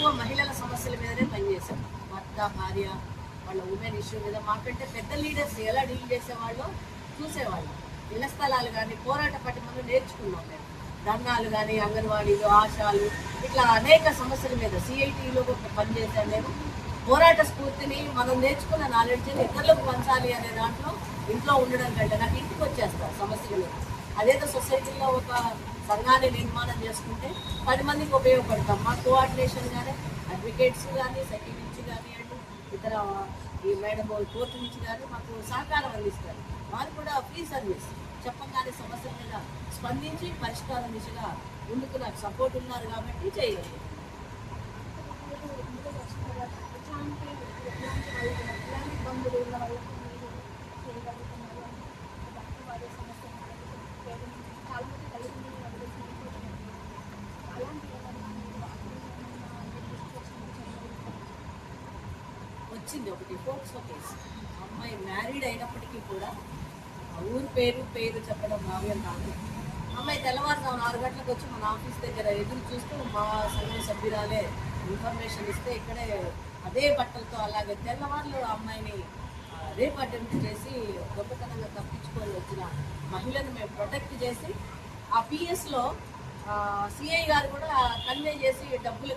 ఎక్కువ మహిళల సమస్యల మీదనే పనిచేశాం. భర్త, భార్య, వాళ్ళ ఉమెన్ ఇష్యూ మీద మాకంటే పెద్ద లీడర్స్ ఎలా డీల్ చేసేవాళ్ళో చూసేవాళ్ళం. ఇళ్ల స్థలాలు కానీ పోరాట పటిమను నేర్చుకున్నాం మేము. ధర్నాలు కానీ, అంగన్వాడీలు, ఆశాలు, ఇట్లా అనేక సమస్యల మీద సిఐటిలో పనిచేసాం మేము. పోరాట స్ఫూర్తిని మనం నేర్చుకున్న నాలెడ్జ్ని ఇతరులకు పంచాలి అనే దాంట్లో ఇంట్లో ఉండడం కంటే నాకు ఇంటికి వచ్చేస్తారు సమస్యల మీద. అదేదో సొసైటీలో ఒక సంఘాన్ని నిర్మాణం చేసుకుంటే 10 మందికి ఉపయోగపడతాం. మా కోఆర్డినేషన్ కానీ, అడ్వకేట్స్ కానీ, సెక్రటరీ నుంచి కానివ్వండి, ఇతర ఈ మేడం కోర్టు నుంచి కానీ మాకు సహకారం అందిస్తారు. వారు కూడా ఫ్రీ సర్వీస్ చెప్పగానే సమస్యల మీద స్పందించి పరిష్కారం దిశగా ముందుకు నాకు సపోర్ట్ ఉన్నారు కాబట్టి చేయగలిగాను. వచ్చింది ఒకటి ఫోక్సో కేసు. అమ్మాయి మ్యారీడ్ అయినప్పటికీ కూడా ఊరు పేరు చెప్పడం భావ్యం కాదు. అమ్మాయి తెల్లవారుజామున 6 గంటలకు వచ్చి మన ఆఫీస్ దగ్గర ఎదురు చూస్తూ మా సంఘ సభ్యురాలే ఇన్ఫర్మేషన్ ఇస్తే ఇక్కడే అదే బట్టలతో అలాగే తెల్లవారులు అమ్మాయిని రేప్ అటెంప్ట్ చేసి గొప్పతనంగా తప్పించుకొని వచ్చిన మహిళను మేము ప్రొటెక్ట్ చేసి ఆ పిఎస్లో సిఐ గారు కూడా కన్వే చేసి డబ్బులు